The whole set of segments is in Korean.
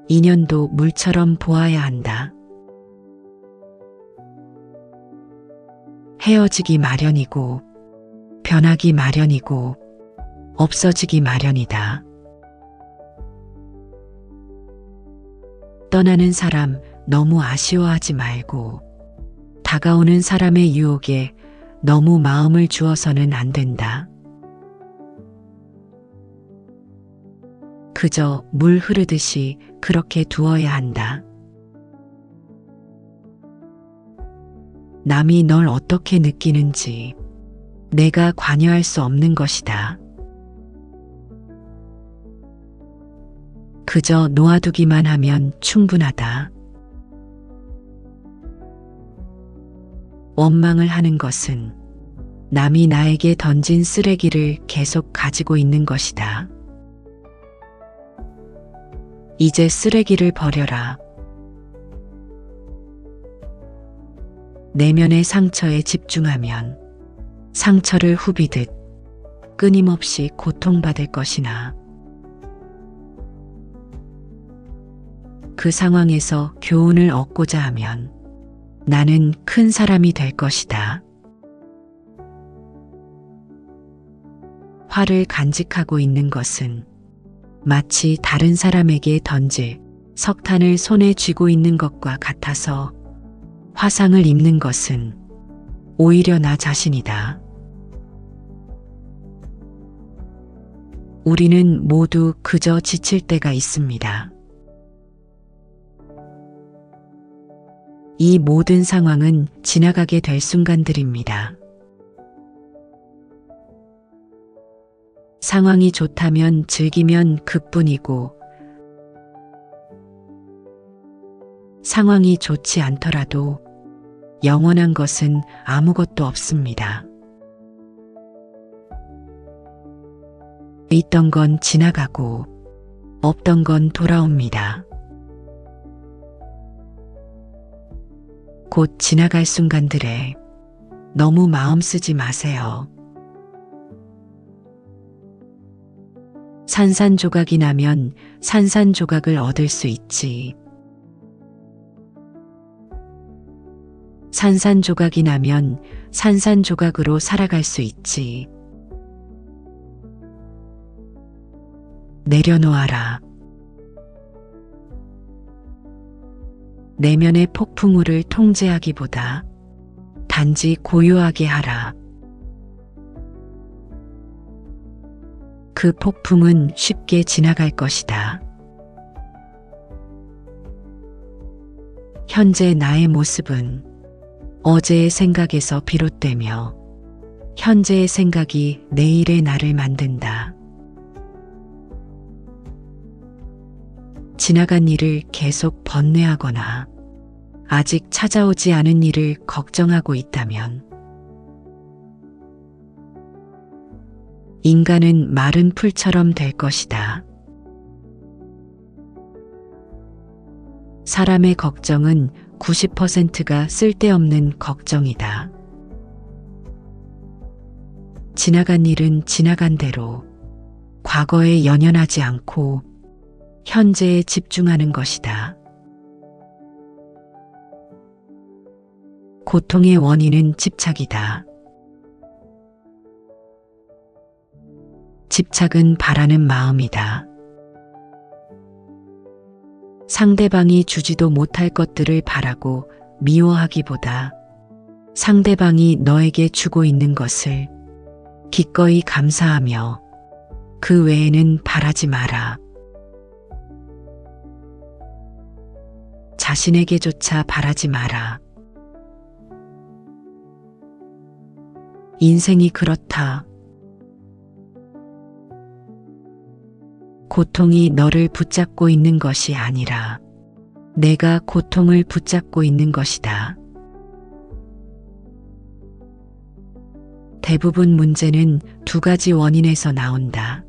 인연도 물처럼 보아야 한다. 헤어지기 마련이고, 변하기 마련이고, 없어지기 마련이다. 떠나는 사람 너무 아쉬워하지 말고, 다가오는 사람의 유혹에 너무 마음을 주어서는 안 된다. 그저 물 흐르듯이 그렇게 두어야 한다. 남이 널 어떻게 느끼는지 내가 관여할 수 없는 것이다. 그저 놓아두기만 하면 충분하다. 원망을 하는 것은 남이 나에게 던진 쓰레기를 계속 가지고 있는 것이다. 이제 쓰레기를 버려라. 내면의 상처에 집중하면 상처를 후비듯 끊임없이 고통받을 것이나 그 상황에서 교훈을 얻고자 하면 나는 큰 사람이 될 것이다. 화를 간직하고 있는 것은 마치 다른 사람에게 던질 석탄을 손에 쥐고 있는 것과 같아서 화상을 입는 것은 오히려 나 자신이다. 우리는 모두 그저 지칠 때가 있습니다. 이 모든 상황은 지나가게 될 순간들입니다. 상황이 좋다면 즐기면 그뿐이고, 상황이 좋지 않더라도 영원한 것은 아무것도 없습니다. 있던 건 지나가고 없던 건 돌아옵니다. 곧 지나갈 순간들에 너무 마음 쓰지 마세요. 산산조각이 나면 산산조각을 얻을 수 있지. 산산조각이 나면 산산조각으로 살아갈 수 있지. 내려놓아라. 내면의 폭풍우를 통제하기보다 단지 고요하게 하라. 그 폭풍은 쉽게 지나갈 것이다. 현재 나의 모습은 어제의 생각에서 비롯되며 현재의 생각이 내일의 나를 만든다. 지나간 일을 계속 번뇌하거나 아직 찾아오지 않은 일을 걱정하고 있다면 인간은 마른 풀처럼 될 것이다. 사람의 걱정은 90%가 쓸데없는 걱정이다. 지나간 일은 지나간 대로 과거에 연연하지 않고 현재에 집중하는 것이다. 고통의 원인은 집착이다. 집착은 바라는 마음이다. 상대방이 주지도 못할 것들을 바라고 미워하기보다 상대방이 너에게 주고 있는 것을 기꺼이 감사하며 그 외에는 바라지 마라. 자신에게조차 바라지 마라. 인생이 그렇다. 고통이 너를 붙잡고 있는 것이 아니라 내가 고통을 붙잡고 있는 것이다. 대부분 문제는 두 가지 원인에서 나온다.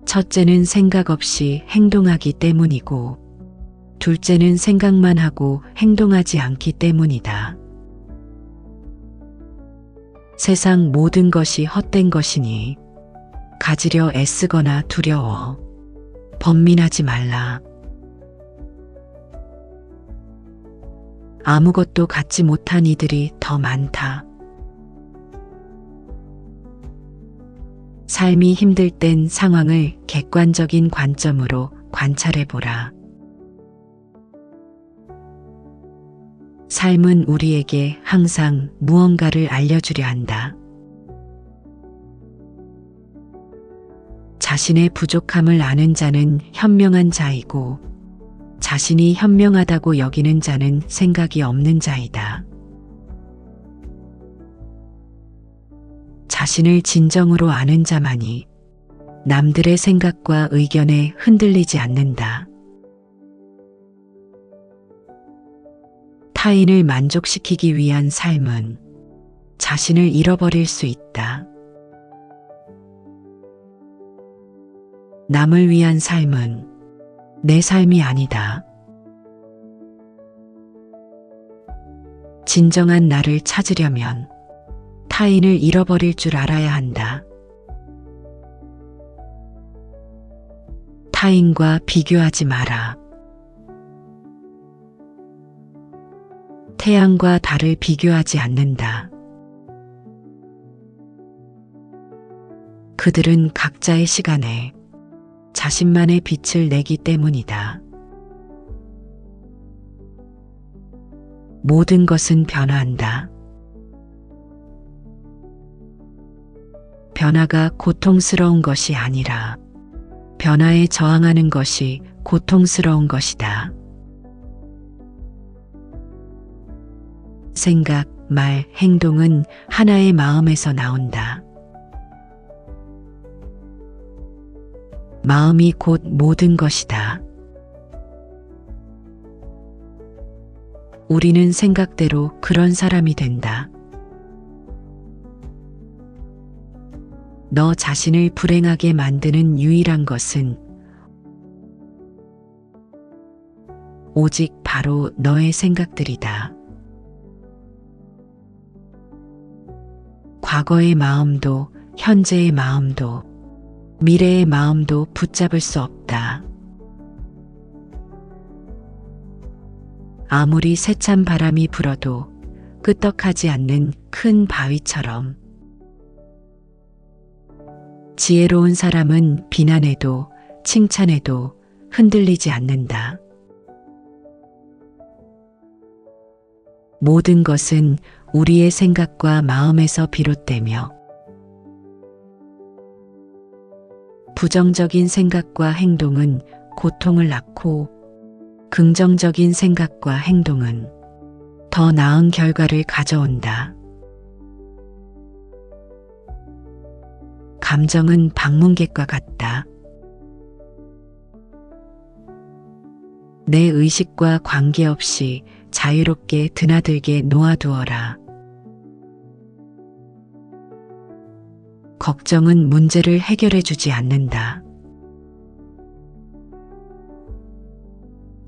첫째는 생각 없이 행동하기 때문이고, 둘째는 생각만 하고 행동하지 않기 때문이다. 세상 모든 것이 헛된 것이니 가지려 애쓰거나 두려워. 번민하지 말라. 아무것도 갖지 못한 이들이 더 많다. 삶이 힘들 땐 상황을 객관적인 관점으로 관찰해보라. 삶은 우리에게 항상 무언가를 알려주려 한다. 자신의 부족함을 아는 자는 현명한 자이고, 자신이 현명하다고 여기는 자는 생각이 없는 자이다. 자신을 진정으로 아는 자만이 남들의 생각과 의견에 흔들리지 않는다. 타인을 만족시키기 위한 삶은 자신을 잃어버릴 수 있다. 남을 위한 삶은 내 삶이 아니다. 진정한 나를 찾으려면 타인을 잃어버릴 줄 알아야 한다. 타인과 비교하지 마라. 태양과 달을 비교하지 않는다. 그들은 각자의 시간에 자신만의 빛을 내기 때문이다. 모든 것은 변화한다. 변화가 고통스러운 것이 아니라 변화에 저항하는 것이 고통스러운 것이다. 생각, 말, 행동은 하나의 마음에서 나온다. 마음이 곧 모든 것이다. 우리는 생각대로 그런 사람이 된다. 너 자신을 불행하게 만드는 유일한 것은 오직 바로 너의 생각들이다. 과거의 마음도, 현재의 마음도, 미래의 마음도 붙잡을 수 없다. 아무리 세찬 바람이 불어도 끄떡하지 않는 큰 바위처럼 지혜로운 사람은 비난해도 칭찬해도 흔들리지 않는다. 모든 것은 우리의 생각과 마음에서 비롯되며 부정적인 생각과 행동은 고통을 낳고 긍정적인 생각과 행동은 더 나은 결과를 가져온다. 감정은 방문객과 같다. 내 의식과 관계없이 자유롭게 드나들게 놓아두어라. 걱정은 문제를 해결해 주지 않는다.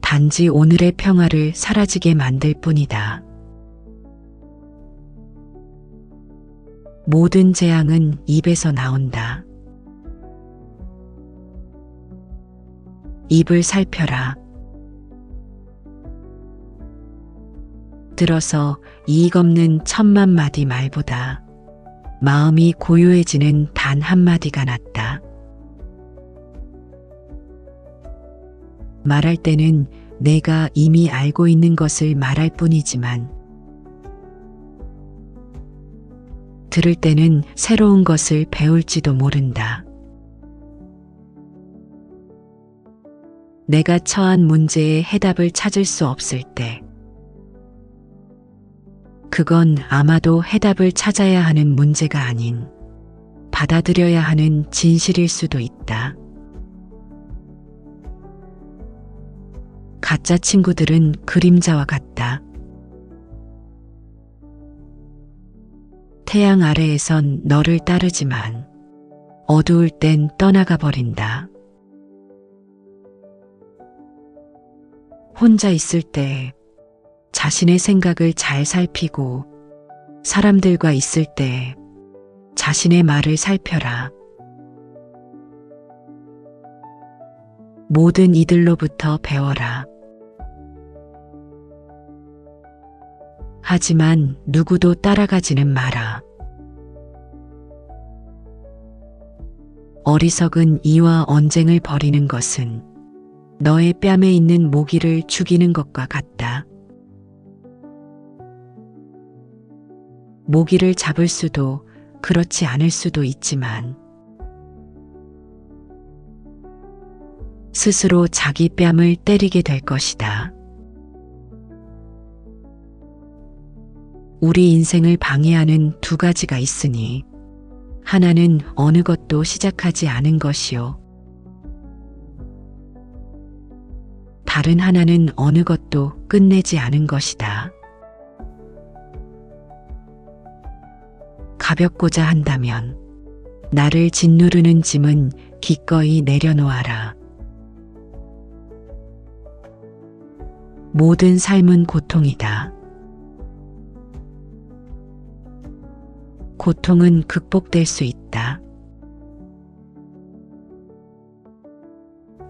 단지 오늘의 평화를 사라지게 만들 뿐이다. 모든 재앙은 입에서 나온다. 입을 살펴라. 들어서 이익 없는 1000만 마디 말보다 마음이 고요해지는 단 한마디가 낫다. 말할 때는 내가 이미 알고 있는 것을 말할 뿐이지만 들을 때는 새로운 것을 배울지도 모른다. 내가 처한 문제에 해답을 찾을 수 없을 때 그건 아마도 해답을 찾아야 하는 문제가 아닌 받아들여야 하는 진실일 수도 있다. 가짜 친구들은 그림자와 같다. 태양 아래에선 너를 따르지만 어두울 땐 떠나가 버린다. 혼자 있을 때 자신의 생각을 잘 살피고 사람들과 있을 때 자신의 말을 살펴라. 모든 이들로부터 배워라. 하지만 누구도 따라가지는 마라. 어리석은 이와 언쟁을 벌이는 것은 너의 뺨에 있는 모기를 죽이는 것과 같다. 모기를 잡을 수도 그렇지 않을 수도 있지만 스스로 자기 뺨을 때리게 될 것이다. 우리 인생을 방해하는 두 가지가 있으니 하나는 어느 것도 시작하지 않은 것이요. 다른 하나는 어느 것도 끝내지 않은 것이다. 가볍고자 한다면 나를 짓누르는 짐은 기꺼이 내려놓아라. 모든 삶은 고통이다. 고통은 극복될 수 있다.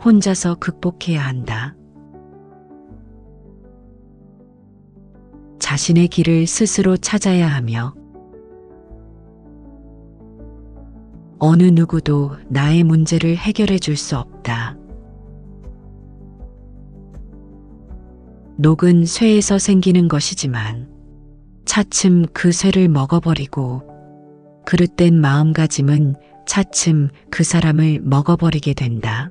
혼자서 극복해야 한다. 자신의 길을 스스로 찾아야 하며 어느 누구도 나의 문제를 해결해 줄 수 없다. 녹은 쇠에서 생기는 것이지만 차츰 그 쇠를 먹어버리고 그릇된 마음가짐은 차츰 그 사람을 먹어버리게 된다.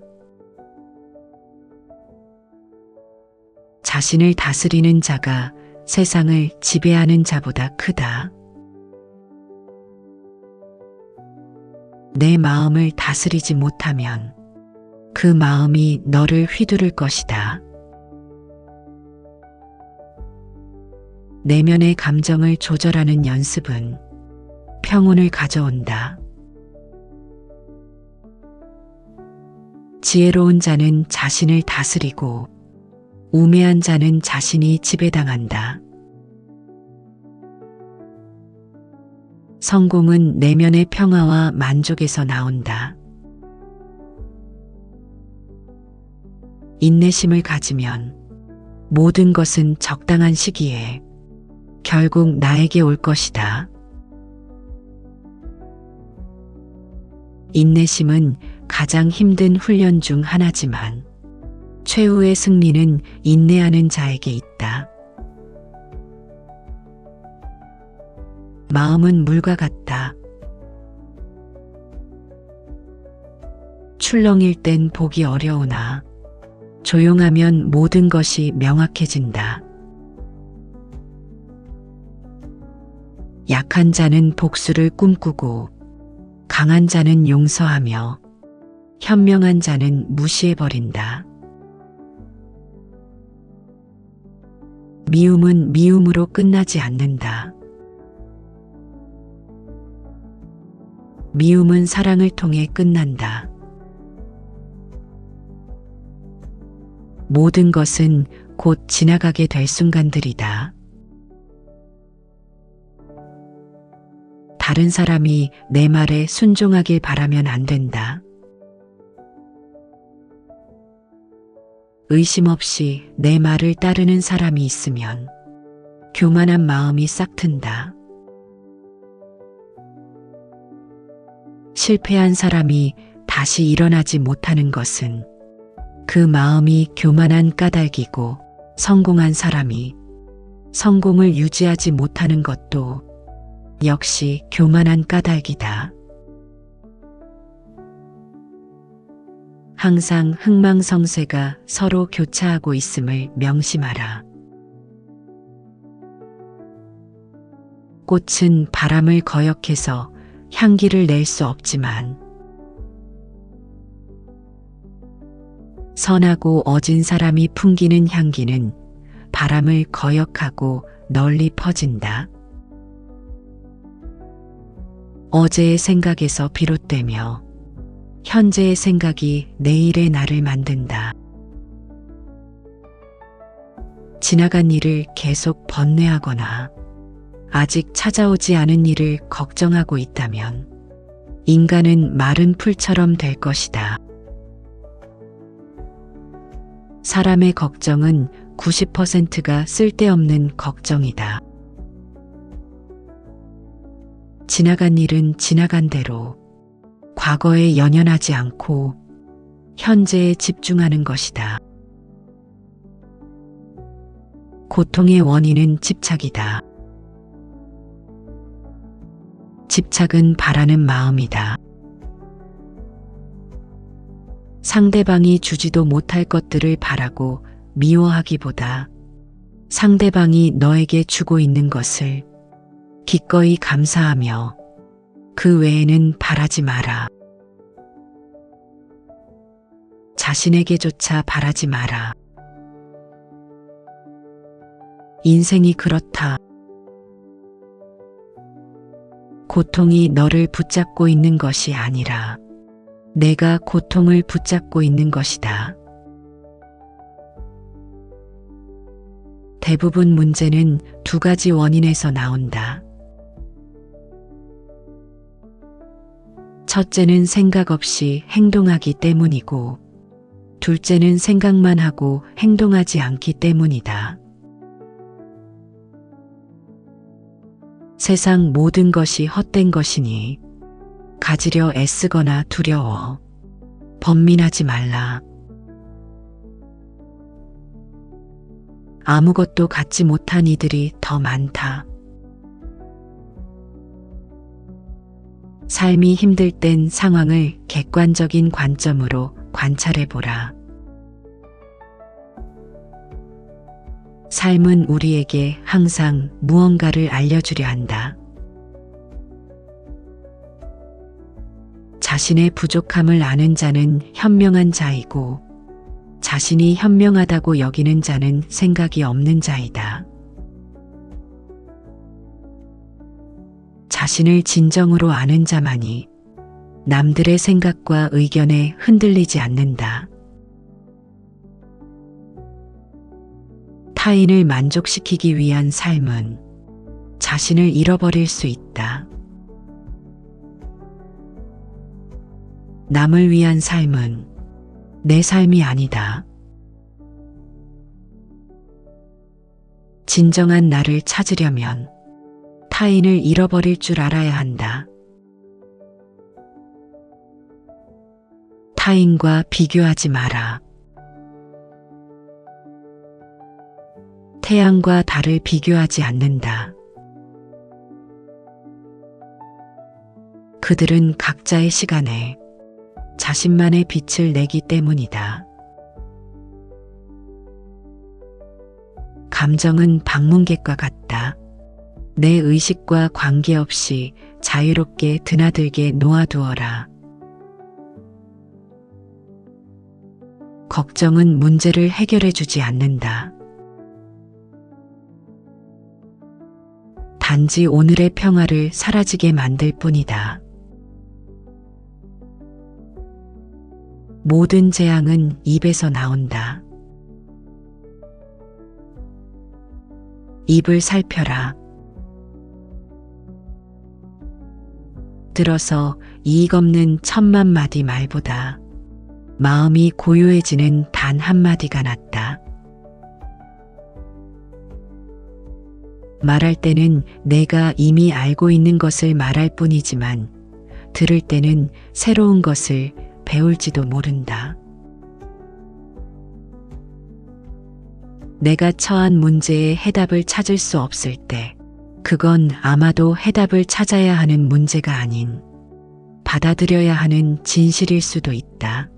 자신을 다스리는 자가 세상을 지배하는 자보다 크다. 내 마음을 다스리지 못하면 그 마음이 너를 휘두를 것이다. 내면의 감정을 조절하는 연습은 평온을 가져온다. 지혜로운 자는 자신을 다스리고 우매한 자는 자신이 지배당한다. 성공은 내면의 평화와 만족에서 나온다. 인내심을 가지면 모든 것은 적당한 시기에 결국 나에게 올 것이다. 인내심은 가장 힘든 훈련 중 하나지만 최후의 승리는 인내하는 자에게 있다. 마음은 물과 같다. 출렁일 땐 보기 어려우나 조용하면 모든 것이 명확해진다. 약한 자는 복수를 꿈꾸고 강한 자는 용서하며 현명한 자는 무시해버린다. 미움은 미움으로 끝나지 않는다. 미움은 사랑을 통해 끝난다. 모든 것은 곧 지나가게 될 순간들이다. 다른 사람이 내 말에 순종하길 바라면 안 된다. 의심 없이 내 말을 따르는 사람이 있으면 교만한 마음이 싹튼다. 실패한 사람이 다시 일어나지 못하는 것은 그 마음이 교만한 까닭이고 성공한 사람이 성공을 유지하지 못하는 것도 역시 교만한 까닭이다. 항상 흥망성쇠가 서로 교차하고 있음을 명심하라. 꽃은 바람을 거역해서 향기를 낼 수 없지만 선하고 어진 사람이 풍기는 향기는 바람을 거역하고 널리 퍼진다. 어제의 생각에서 비롯되며 현재의 생각이 내일의 나를 만든다. 지나간 일을 계속 번뇌하거나 아직 찾아오지 않은 일을 걱정하고 있다면 인간은 마른 풀처럼 될 것이다. 사람의 걱정은 90%가 쓸데없는 걱정이다. 지나간 일은 지나간 대로 과거에 연연하지 않고 현재에 집중하는 것이다. 고통의 원인은 집착이다. 집착은 바라는 마음이다. 상대방이 주지도 못할 것들을 바라고 미워하기보다 상대방이 너에게 주고 있는 것을 기꺼이 감사하며 그 외에는 바라지 마라. 자신에게조차 바라지 마라. 인생이 그렇다. 고통이 너를 붙잡고 있는 것이 아니라 내가 고통을 붙잡고 있는 것이다. 대부분 문제는 두 가지 원인에서 나온다. 첫째는 생각 없이 행동하기 때문이고, 둘째는 생각만 하고 행동하지 않기 때문이다. 세상 모든 것이 헛된 것이니 가지려 애쓰거나 두려워 번민하지 말라. 아무것도 갖지 못한 이들이 더 많다. 삶이 힘들 땐 상황을 객관적인 관점으로 관찰해보라. 삶은 우리에게 항상 무언가를 알려주려 한다. 자신의 부족함을 아는 자는 현명한 자이고, 자신이 현명하다고 여기는 자는 생각이 없는 자이다. 자신을 진정으로 아는 자만이 남들의 생각과 의견에 흔들리지 않는다. 타인을 만족시키기 위한 삶은 자신을 잃어버릴 수 있다. 남을 위한 삶은 내 삶이 아니다. 진정한 나를 찾으려면 타인을 잃어버릴 줄 알아야 한다. 타인과 비교하지 마라. 태양과 달을 비교하지 않는다. 그들은 각자의 시간에 자신만의 빛을 내기 때문이다. 감정은 방문객과 같다. 내 의식과 관계없이 자유롭게 드나들게 놓아두어라. 걱정은 문제를 해결해 주지 않는다. 단지 오늘의 평화를 사라지게 만들 뿐이다. 모든 재앙은 입에서 나온다. 입을 살펴라. 들어서 이익 없는 1000만 마디 말보다 마음이 고요해지는 단 한마디가 낫다. 말할 때는 내가 이미 알고 있는 것을 말할 뿐이지만 들을 때는 새로운 것을 배울지도 모른다. 내가 처한 문제에 해답을 찾을 수 없을 때 그건 아마도 해답을 찾아야 하는 문제가 아닌 받아들여야 하는 진실일 수도 있다.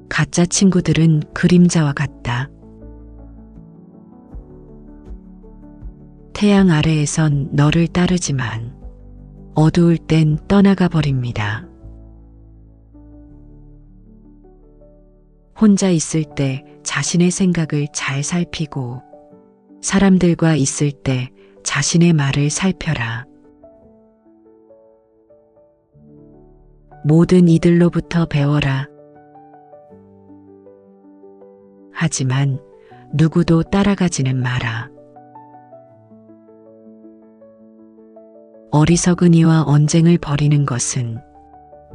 가짜 친구들은 그림자와 같다. 태양 아래에선 너를 따르지만 어두울 땐 떠나가 버립니다. 혼자 있을 때 자신의 생각을 잘 살피고 사람들과 있을 때 자신의 말을 살펴라. 모든 이들로부터 배워라. 하지만 누구도 따라가지는 마라. 어리석은 이와 언쟁을 벌이는 것은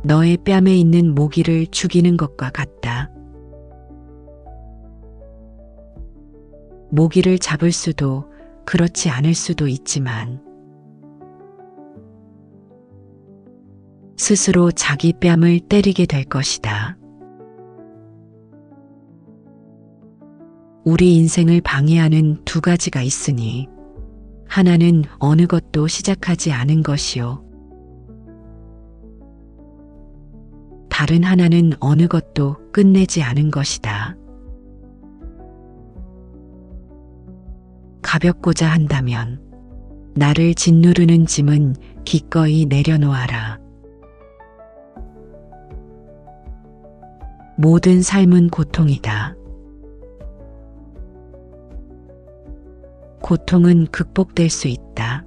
너의 뺨에 있는 모기를 죽이는 것과 같다. 모기를 잡을 수도 그렇지 않을 수도 있지만 스스로 자기 뺨을 때리게 될 것이다. 우리 인생을 방해하는 두 가지가 있으니 하나는 어느 것도 시작하지 않은 것이요. 다른 하나는 어느 것도 끝내지 않은 것이다. 가볍고자 한다면 나를 짓누르는 짐은 기꺼이 내려놓아라. 모든 삶은 고통이다. 고통은 극복될 수 있다.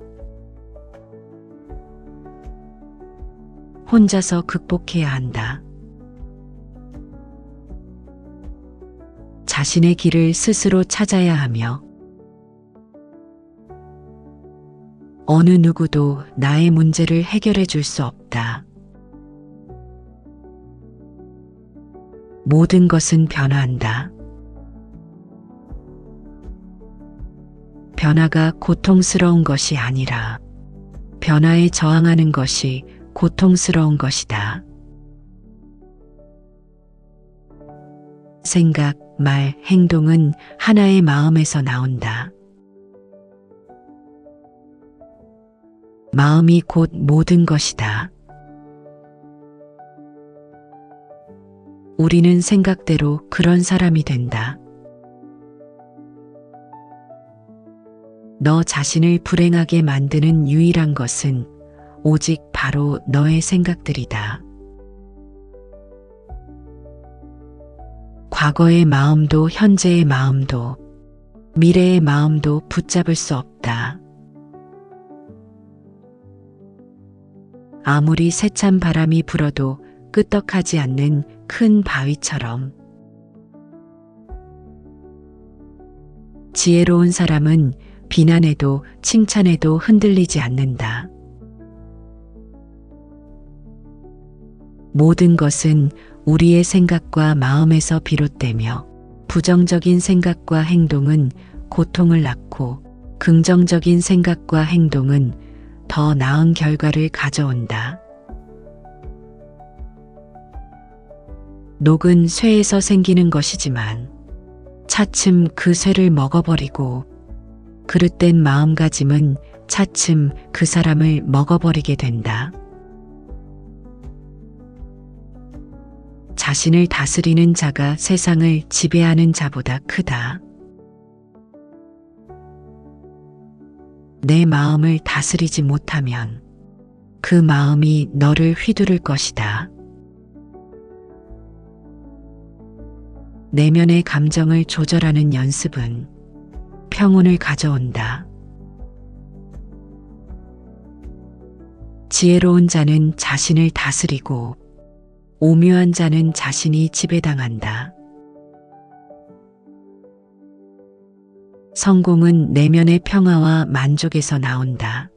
혼자서 극복해야 한다. 자신의 길을 스스로 찾아야 하며 어느 누구도 나의 문제를 해결해 줄 수 없다. 모든 것은 변화한다. 변화가 고통스러운 것이 아니라 변화에 저항하는 것이 고통스러운 것이다. 생각, 말, 행동은 하나의 마음에서 나온다. 마음이 곧 모든 것이다. 우리는 생각대로 그런 사람이 된다. 너 자신을 불행하게 만드는 유일한 것은 오직 바로 너의 생각들이다. 과거의 마음도 현재의 마음도 미래의 마음도 붙잡을 수 없다. 아무리 세찬 바람이 불어도 끄떡하지 않는 큰 바위처럼 지혜로운 사람은 비난에도 칭찬에도 흔들리지 않는다. 모든 것은 우리의 생각과 마음에서 비롯되며 부정적인 생각과 행동은 고통을 낳고 긍정적인 생각과 행동은 더 나은 결과를 가져온다. 녹은 쇠에서 생기는 것이지만 차츰 그 쇠를 먹어버리고 그릇된 마음가짐은 차츰 그 사람을 먹어버리게 된다. 자신을 다스리는 자가 세상을 지배하는 자보다 크다. 내 마음을 다스리지 못하면 그 마음이 너를 휘두를 것이다. 내면의 감정을 조절하는 연습은 평온을 가져온다. 지혜로운 자는 자신을 다스리고 오묘한 자는 자신이 지배당한다. 성공은 내면의 평화와 만족에서 나온다.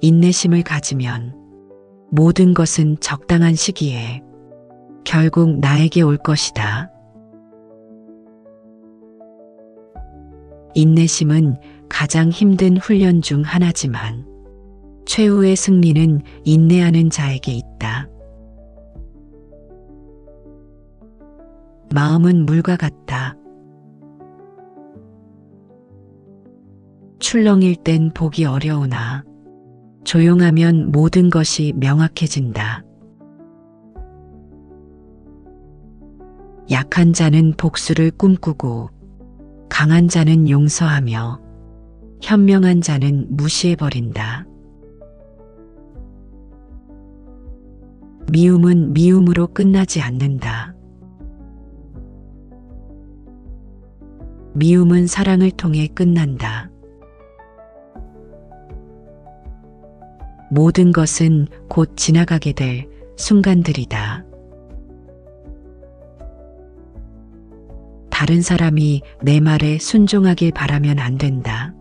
인내심을 가지면 모든 것은 적당한 시기에 결국 나에게 올 것이다. 인내심은 가장 힘든 훈련 중 하나지만 최후의 승리는 인내하는 자에게 있다. 마음은 물과 같다. 출렁일 땐 보기 어려우나 조용하면 모든 것이 명확해진다. 약한 자는 복수를 꿈꾸고 강한 자는 용서하며 현명한 자는 무시해버린다. 미움은 미움으로 끝나지 않는다. 미움은 사랑을 통해 끝난다. 모든 것은 곧 지나가게 될 순간들이다. 다른 사람이 내 말에 순종하길 바라면 안 된다.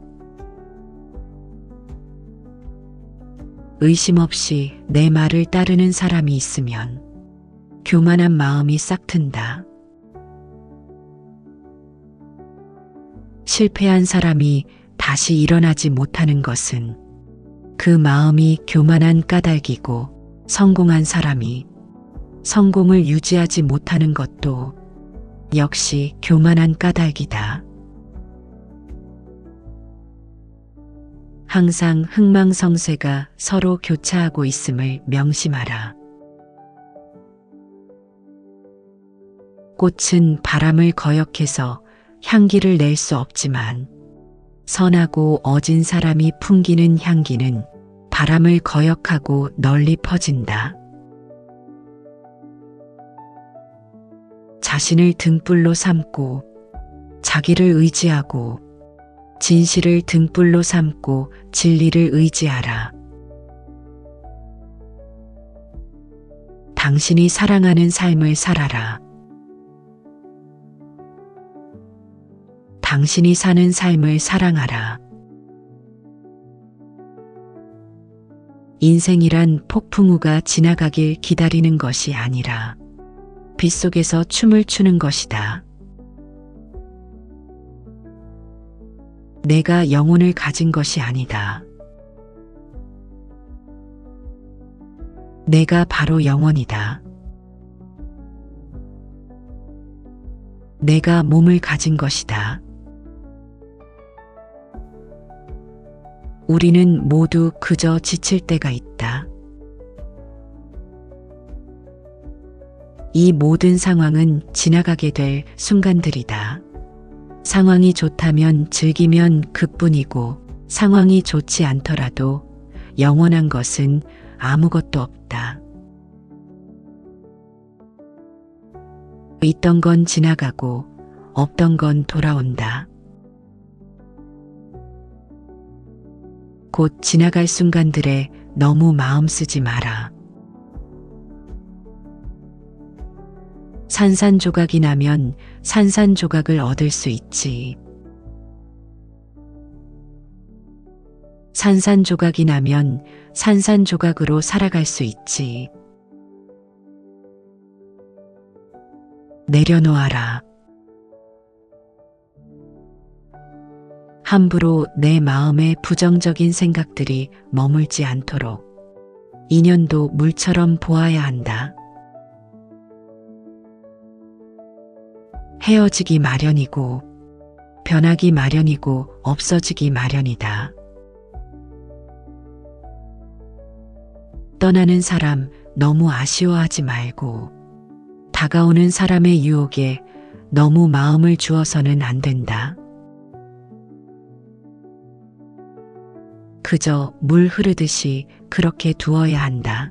의심 없이 내 말을 따르는 사람이 있으면 교만한 마음이 싹튼다. 실패한 사람이 다시 일어나지 못하는 것은 그 마음이 교만한 까닭이고, 성공한 사람이 성공을 유지하지 못하는 것도 역시 교만한 까닭이다. 항상 흥망성쇠가 서로 교차하고 있음을 명심하라. 꽃은 바람을 거역해서 향기를 낼 수 없지만 선하고 어진 사람이 풍기는 향기는 바람을 거역하고 널리 퍼진다. 자신을 등불로 삼고 자기를 의지하고, 진실을 등불로 삼고 진리를 의지하라. 당신이 사랑하는 삶을 살아라. 당신이 사는 삶을 사랑하라. 인생이란 폭풍우가 지나가길 기다리는 것이 아니라 빗속에서 춤을 추는 것이다. 내가 영혼을 가진 것이 아니다. 내가 바로 영원이다. 내가 몸을 가진 것이다. 우리는 모두 그저 지칠 때가 있다. 이 모든 상황은 지나가게 될 순간들이다. 상황이 좋다면 즐기면 그뿐이고, 상황이 좋지 않더라도 영원한 것은 아무것도 없다. 있던 건 지나가고 없던 건 돌아온다. 곧 지나갈 순간들에 너무 마음 쓰지 마라. 산산조각이 나면 산산조각을 얻을 수 있지. 산산조각이 나면 산산조각으로 살아갈 수 있지. 내려놓아라. 함부로 내 마음에 부정적인 생각들이 머물지 않도록 인연도 물처럼 보아야 한다. 헤어지기 마련이고, 변하기 마련이고, 없어지기 마련이다. 떠나는 사람 너무 아쉬워하지 말고, 다가오는 사람의 유혹에 너무 마음을 주어서는 안 된다. 그저 물 흐르듯이 그렇게 두어야 한다.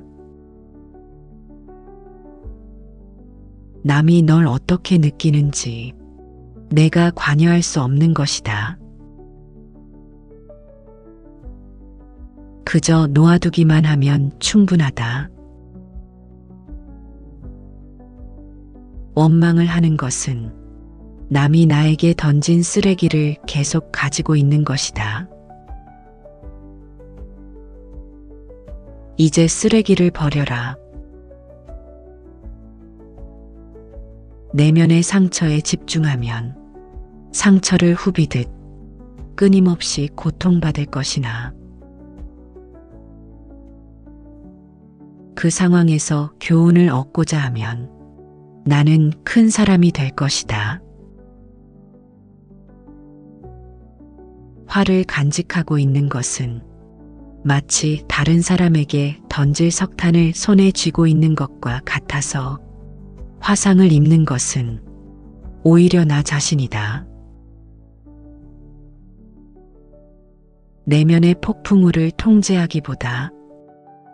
남이 널 어떻게 느끼는지 내가 관여할 수 없는 것이다. 그저 놓아두기만 하면 충분하다. 원망을 하는 것은 남이 나에게 던진 쓰레기를 계속 가지고 있는 것이다. 이제 쓰레기를 버려라. 내면의 상처에 집중하면 상처를 후비듯 끊임없이 고통받을 것이나, 그 상황에서 교훈을 얻고자 하면 나는 큰 사람이 될 것이다. 화를 간직하고 있는 것은 마치 다른 사람에게 던질 석탄을 손에 쥐고 있는 것과 같아서, 화상을 입는 것은 오히려 나 자신이다. 내면의 폭풍우를 통제하기보다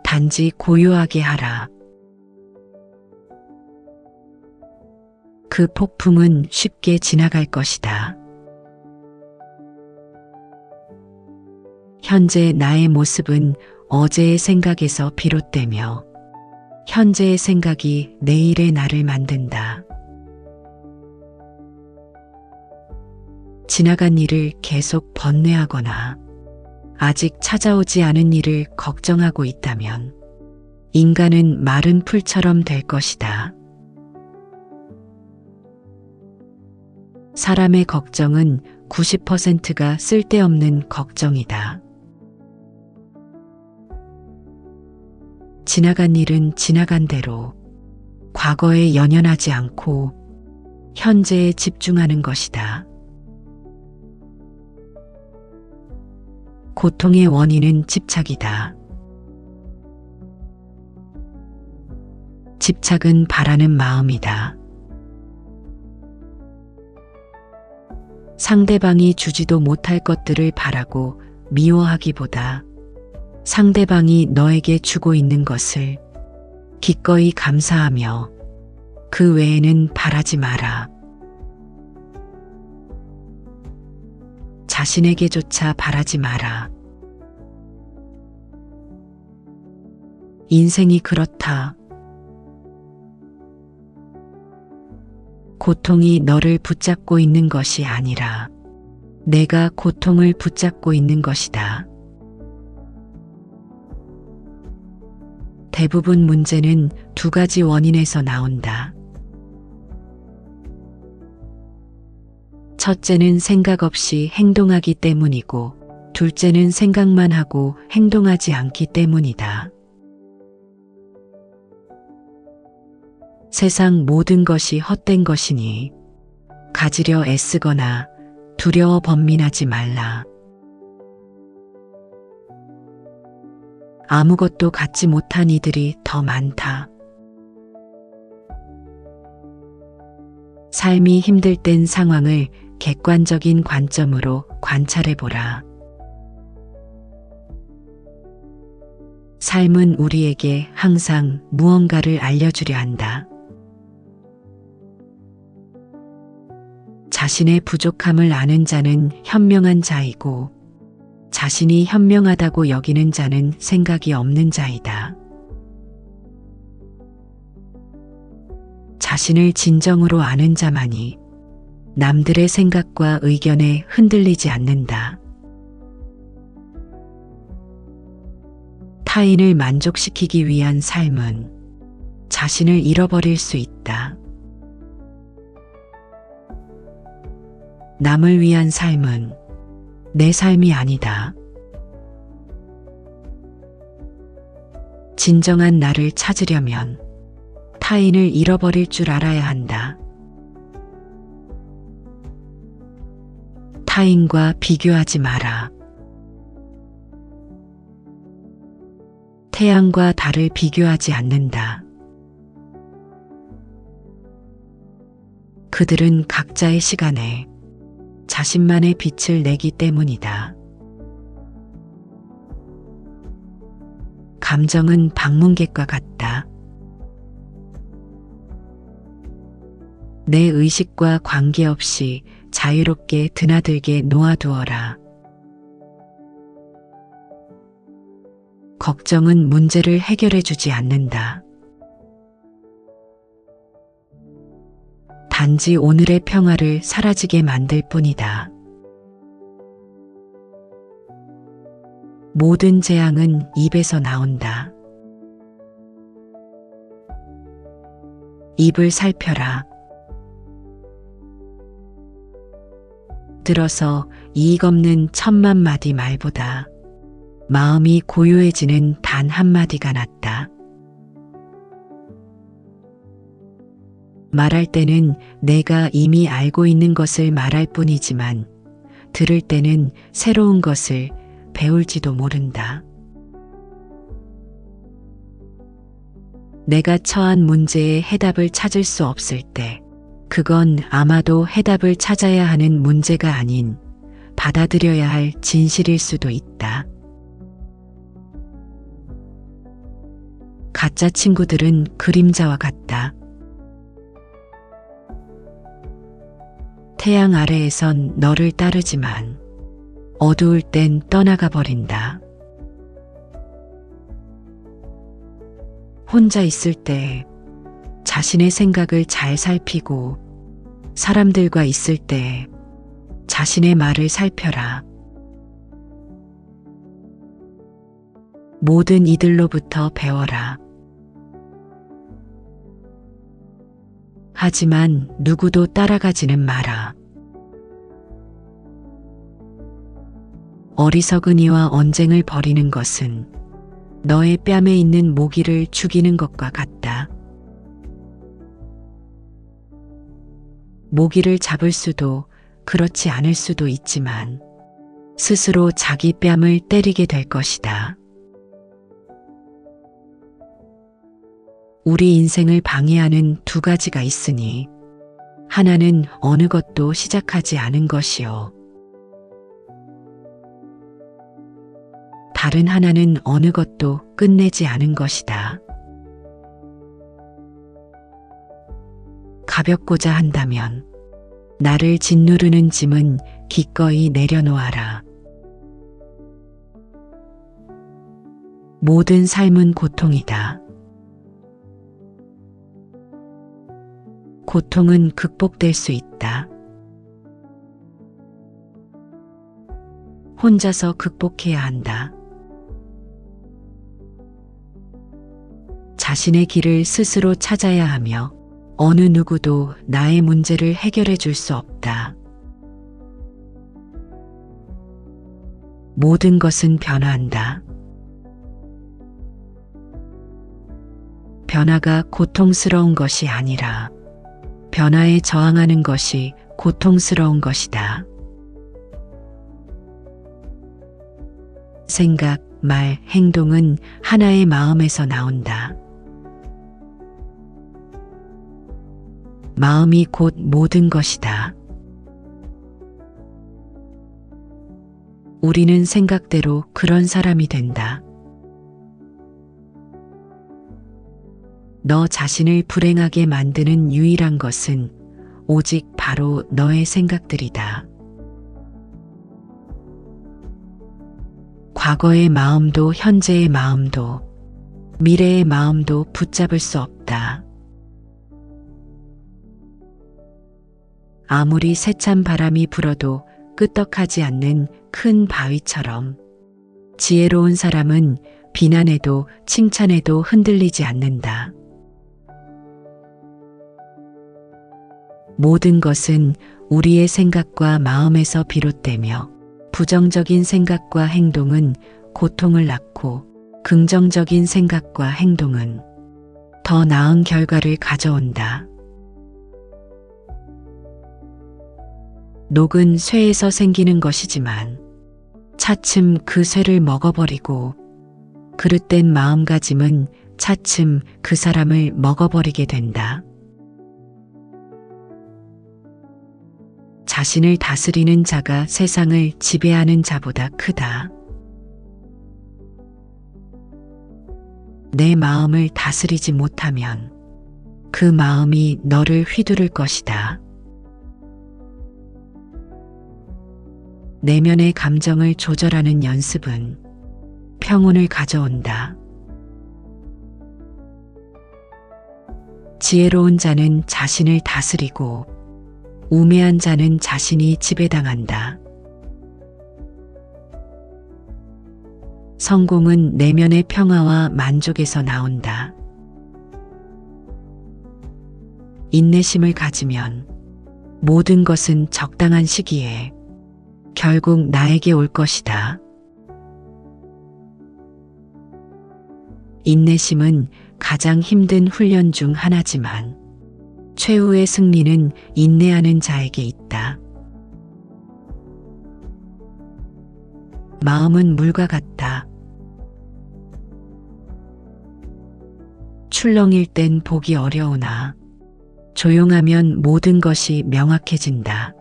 단지 고요하게 하라. 그 폭풍은 쉽게 지나갈 것이다. 현재 나의 모습은 어제의 생각에서 비롯되며, 현재의 생각이 내일의 나를 만든다. 지나간 일을 계속 번뇌하거나 아직 찾아오지 않은 일을 걱정하고 있다면 인간은 마른 풀처럼 될 것이다. 사람의 걱정은 90%가 쓸데없는 걱정이다. 지나간 일은 지나간 대로 과거에 연연하지 않고 현재에 집중하는 것이다. 고통의 원인은 집착이다. 집착은 바라는 마음이다. 상대방이 주지도 못할 것들을 바라고 미워하기보다 상대방이 너에게 주고 있는 것을 기꺼이 감사하며 그 외에는 바라지 마라. 자신에게조차 바라지 마라. 인생이 그렇다. 고통이 너를 붙잡고 있는 것이 아니라 내가 고통을 붙잡고 있는 것이다. 대부분 문제는 두 가지 원인에서 나온다. 첫째는 생각 없이 행동하기 때문이고, 둘째는 생각만 하고 행동하지 않기 때문이다. 세상 모든 것이 헛된 것이니 가지려 애쓰거나 두려워 번민하지 말라. 아무것도 갖지 못한 이들이 더 많다. 삶이 힘들 땐 상황을 객관적인 관점으로 관찰해보라. 삶은 우리에게 항상 무언가를 알려주려 한다. 자신의 부족함을 아는 자는 현명한 자이고, 자신이 현명하다고 여기는 자는 생각이 없는 자이다. 자신을 진정으로 아는 자만이 남들의 생각과 의견에 흔들리지 않는다. 타인을 만족시키기 위한 삶은 자신을 잃어버릴 수 있다. 남을 위한 삶은 내 삶이 아니다. 진정한 나를 찾으려면 타인을 잃어버릴 줄 알아야 한다. 타인과 비교하지 마라. 태양과 달을 비교하지 않는다. 그들은 각자의 시간에 자신만의 빛을 내기 때문이다. 감정은 방문객과 같다. 내 의식과 관계없이 자유롭게 드나들게 놓아두어라. 걱정은 문제를 해결해 주지 않는다. 단지 오늘의 평화를 사라지게 만들 뿐이다. 모든 재앙은 입에서 나온다. 입을 살펴라. 들어서 이익 없는 1000만 마디 말보다 마음이 고요해지는 단 한마디가 낫다. 말할 때는 내가 이미 알고 있는 것을 말할 뿐이지만 들을 때는 새로운 것을 배울지도 모른다. 내가 처한 문제에 해답을 찾을 수 없을 때 그건 아마도 해답을 찾아야 하는 문제가 아닌 받아들여야 할 진실일 수도 있다. 가짜 친구들은 그림자와 같다. 태양 아래에선 너를 따르지만 어두울 땐 떠나가 버린다. 혼자 있을 때 자신의 생각을 잘 살피고 사람들과 있을 때 자신의 말을 살펴라. 모든 이들로부터 배워라. 하지만 누구도 따라가지는 마라. 어리석은 이와 언쟁을 벌이는 것은 너의 뺨에 있는 모기를 죽이는 것과 같다. 모기를 잡을 수도 그렇지 않을 수도 있지만 스스로 자기 뺨을 때리게 될 것이다. 우리 인생을 방해하는 두 가지가 있으니 하나는 어느 것도 시작하지 않은 것이요. 다른 하나는 어느 것도 끝내지 않은 것이다. 가볍고자 한다면 나를 짓누르는 짐은 기꺼이 내려놓아라. 모든 삶은 고통이다. 고통은 극복될 수 있다. 혼자서 극복해야 한다. 자신의 길을 스스로 찾아야 하며 어느 누구도 나의 문제를 해결해 줄 수 없다. 모든 것은 변화한다. 변화가 고통스러운 것이 아니라 변화에 저항하는 것이 고통스러운 것이다. 생각, 말, 행동은 하나의 마음에서 나온다. 마음이 곧 모든 것이다. 우리는 생각대로 그런 사람이 된다. 너 자신을 불행하게 만드는 유일한 것은 오직 바로 너의 생각들이다. 과거의 마음도 현재의 마음도 미래의 마음도 붙잡을 수 없다. 아무리 세찬 바람이 불어도 끄떡하지 않는 큰 바위처럼 지혜로운 사람은 비난에도 칭찬에도 흔들리지 않는다. 모든 것은 우리의 생각과 마음에서 비롯되며 부정적인 생각과 행동은 고통을 낳고 긍정적인 생각과 행동은 더 나은 결과를 가져온다. 녹은 쇠에서 생기는 것이지만 차츰 그 쇠를 먹어버리고 그릇된 마음가짐은 차츰 그 사람을 먹어버리게 된다. 자신을 다스리는 자가 세상을 지배하는 자보다 크다. 내 마음을 다스리지 못하면 그 마음이 너를 휘두를 것이다. 내면의 감정을 조절하는 연습은 평온을 가져온다. 지혜로운 자는 자신을 다스리고 우매한 자는 자신이 지배당한다. 성공은 내면의 평화와 만족에서 나온다. 인내심을 가지면 모든 것은 적당한 시기에 결국 나에게 올 것이다. 인내심은 가장 힘든 훈련 중 하나지만 최후의 승리는 인내하는 자에게 있다. 마음은 물과 같다. 출렁일 땐 보기 어려우나 조용하면 모든 것이 명확해진다.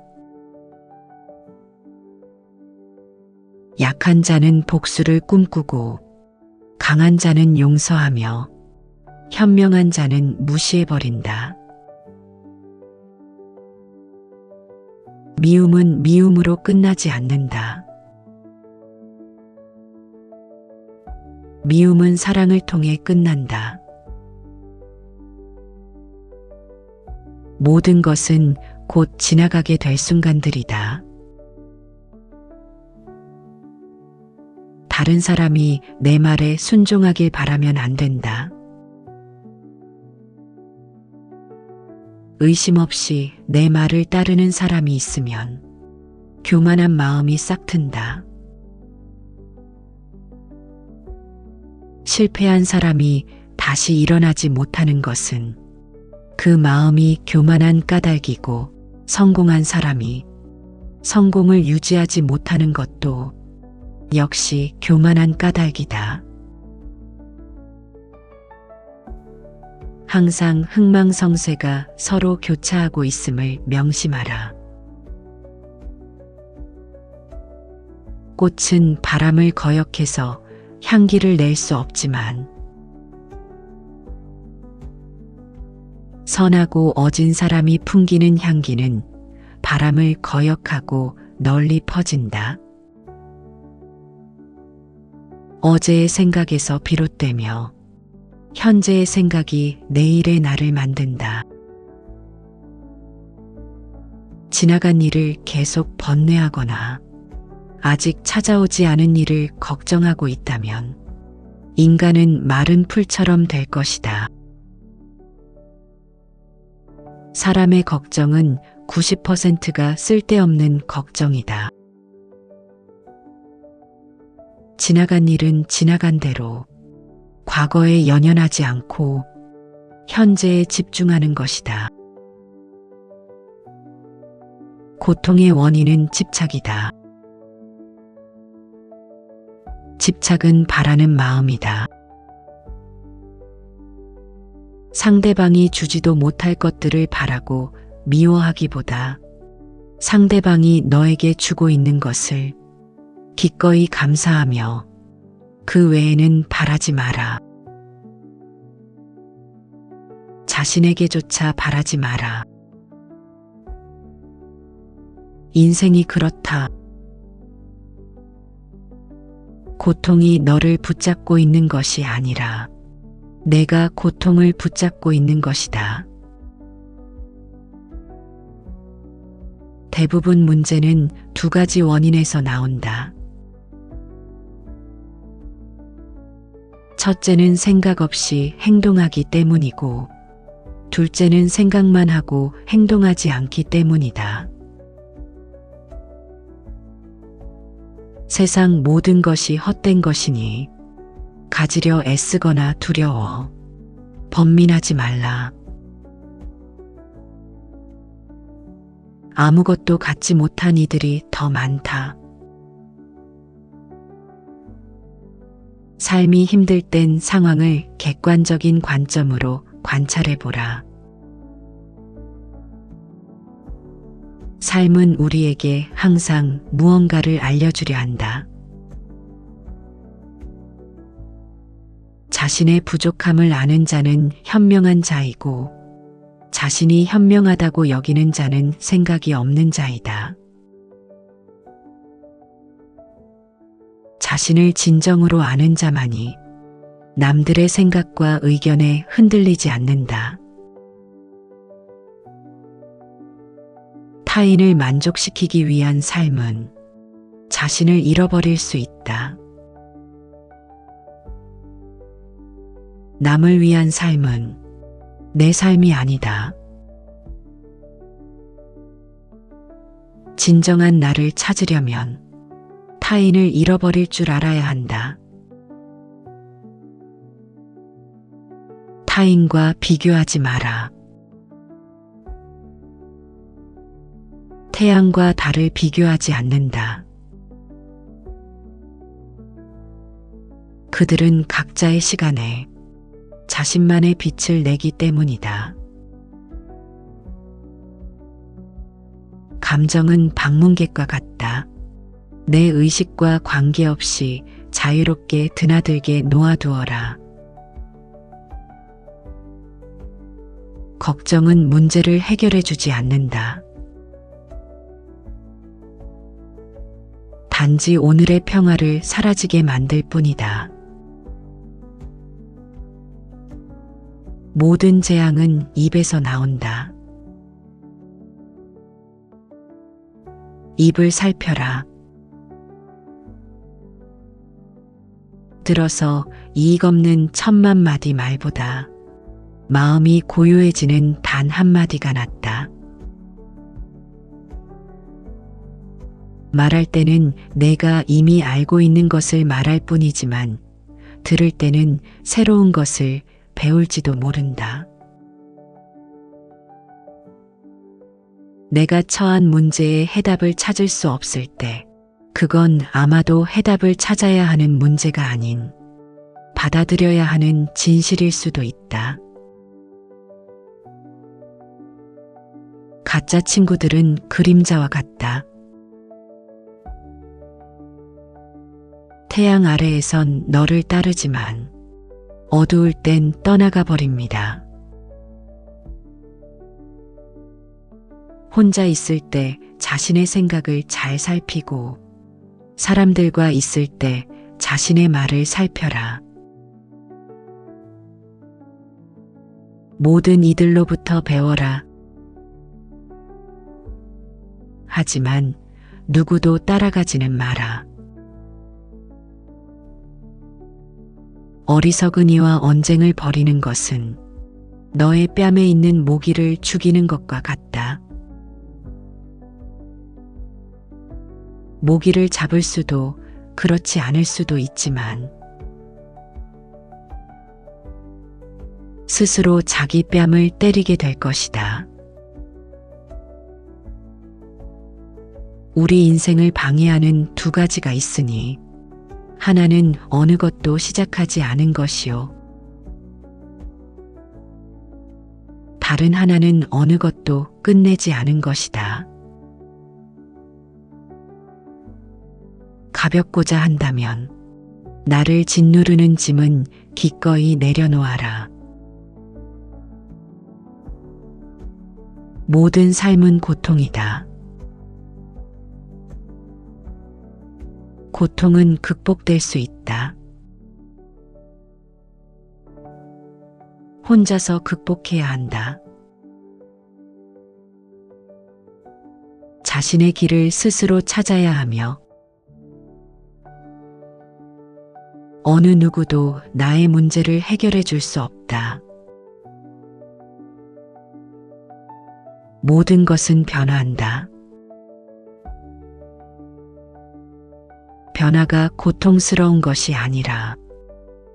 약한 자는 복수를 꿈꾸고 강한 자는 용서하며 현명한 자는 무시해버린다. 미움은 미움으로 끝나지 않는다. 미움은 사랑을 통해 끝난다. 모든 것은 곧 지나가게 될 순간들이다. 다른 사람이 내 말에 순종하길 바라면 안 된다. 의심 없이 내 말을 따르는 사람이 있으면 교만한 마음이 싹튼다. 실패한 사람이 다시 일어나지 못하는 것은 그 마음이 교만한 까닭이고, 성공한 사람이 성공을 유지하지 못하는 것도 역시 교만한 까닭이다. 항상 흥망성쇠가 서로 교차하고 있음을 명심하라. 꽃은 바람을 거역해서 향기를 낼 수 없지만 선하고 어진 사람이 풍기는 향기는 바람을 거역하고 널리 퍼진다. 어제의 생각에서 비롯되며 현재의 생각이 내일의 나를 만든다. 지나간 일을 계속 번뇌하거나 아직 찾아오지 않은 일을 걱정하고 있다면 인간은 마른 풀처럼 될 것이다. 사람의 걱정은 90%가 쓸데없는 걱정이다. 지나간 일은 지나간 대로 과거에 연연하지 않고 현재에 집중하는 것이다. 고통의 원인은 집착이다. 집착은 바라는 마음이다. 상대방이 주지도 못할 것들을 바라고 미워하기보다 상대방이 너에게 주고 있는 것을 기꺼이 감사하며 그 외에는 바라지 마라. 자신에게조차 바라지 마라. 인생이 그렇다. 고통이 너를 붙잡고 있는 것이 아니라 내가 고통을 붙잡고 있는 것이다. 대부분 문제는 두 가지 원인에서 나온다. 첫째는 생각 없이 행동하기 때문이고, 둘째는 생각만 하고 행동하지 않기 때문이다. 세상 모든 것이 헛된 것이니 가지려 애쓰거나 두려워 번민하지 말라. 아무것도 갖지 못한 이들이 더 많다. 삶이 힘들 땐 상황을 객관적인 관점으로 관찰해보라. 삶은 우리에게 항상 무언가를 알려주려 한다. 자신의 부족함을 아는 자는 현명한 자이고, 자신이 현명하다고 여기는 자는 생각이 없는 자이다. 자신을 진정으로 아는 자만이 남들의 생각과 의견에 흔들리지 않는다. 타인을 만족시키기 위한 삶은 자신을 잃어버릴 수 있다. 남을 위한 삶은 내 삶이 아니다. 진정한 나를 찾으려면 타인을 잃어버릴 줄 알아야 한다. 타인과 비교하지 마라. 태양과 달을 비교하지 않는다. 그들은 각자의 시간에 자신만의 빛을 내기 때문이다. 감정은 방문객과 같다. 내 의식과 관계없이 자유롭게 드나들게 놓아두어라. 걱정은 문제를 해결해 주지 않는다. 단지 오늘의 평화를 사라지게 만들 뿐이다. 모든 재앙은 입에서 나온다. 입을 살펴라. 들어서 이익 없는 천만 마디 말보다 마음이 고요해지는 단 한마디가 낫다. 말할 때는 내가 이미 알고 있는 것을 말할 뿐이지만 들을 때는 새로운 것을 배울지도 모른다. 내가 처한 문제에 해답을 찾을 수 없을 때 그건 아마도 해답을 찾아야 하는 문제가 아닌 받아들여야 하는 진실일 수도 있다. 가짜 친구들은 그림자와 같다. 태양 아래에선 너를 따르지만 어두울 땐 떠나가 버립니다. 혼자 있을 때 자신의 생각을 잘 살피고 사람들과 있을 때 자신의 말을 살펴라. 모든 이들로부터 배워라. 하지만 누구도 따라가지는 마라. 어리석은 이와 언쟁을 벌이는 것은 너의 뺨에 있는 모기를 죽이는 것과 같다. 모기를 잡을 수도 그렇지 않을 수도 있지만 스스로 자기 뺨을 때리게 될 것이다. 우리 인생을 방해하는 두 가지가 있으니 하나는 어느 것도 시작하지 않은 것이요. 다른 하나는 어느 것도 끝내지 않은 것이다. 가볍고자 한다면 나를 짓누르는 짐은 기꺼이 내려놓아라. 모든 삶은 고통이다. 고통은 극복될 수 있다. 혼자서 극복해야 한다. 자신의 길을 스스로 찾아야 하며 어느 누구도 나의 문제를 해결해 줄 수 없다. 모든 것은 변화한다. 변화가 고통스러운 것이 아니라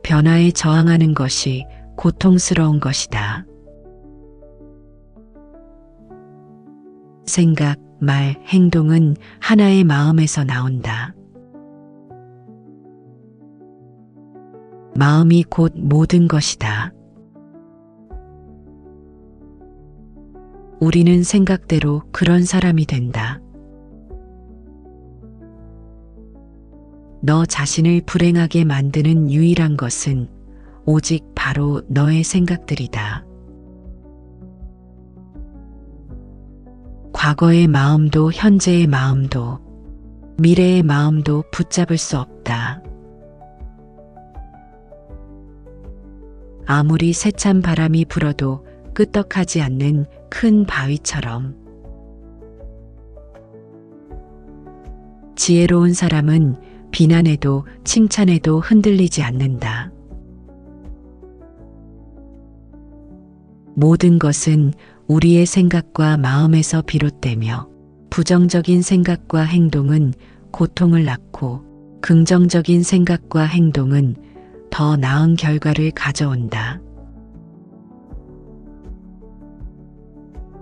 변화에 저항하는 것이 고통스러운 것이다. 생각, 말, 행동은 하나의 마음에서 나온다. 마음이 곧 모든 것이다. 우리는 생각대로 그런 사람이 된다. 너 자신을 불행하게 만드는 유일한 것은 오직 바로 너의 생각들이다. 과거의 마음도 현재의 마음도 미래의 마음도 붙잡을 수 없다. 아무리 세찬 바람이 불어도 끄떡하지 않는 큰 바위처럼 지혜로운 사람은 비난에도 칭찬에도 흔들리지 않는다. 모든 것은 우리의 생각과 마음에서 비롯되며 부정적인 생각과 행동은 고통을 낳고 긍정적인 생각과 행동은 더 나은 결과를 가져온다.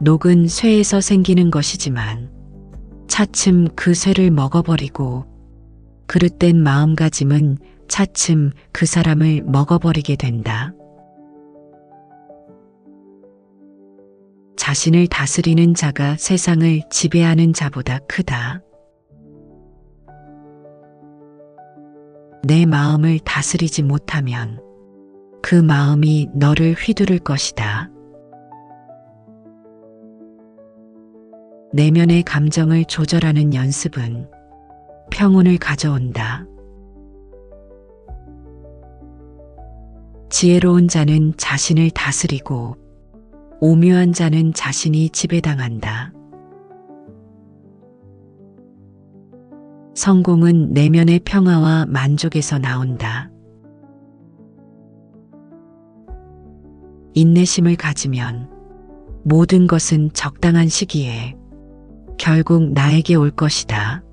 녹은 쇠에서 생기는 것이지만 차츰 그 쇠를 먹어버리고 그릇된 마음가짐은 차츰 그 사람을 먹어버리게 된다. 자신을 다스리는 자가 세상을 지배하는 자보다 크다. 내 마음을 다스리지 못하면 그 마음이 너를 휘두를 것이다. 내면의 감정을 조절하는 연습은 평온을 가져온다. 지혜로운 자는 자신을 다스리고 오묘한 자는 자신이 지배당한다. 성공은 내면의 평화와 만족에서 나온다. 인내심을 가지면 모든 것은 적당한 시기에 결국 나에게 올 것이다.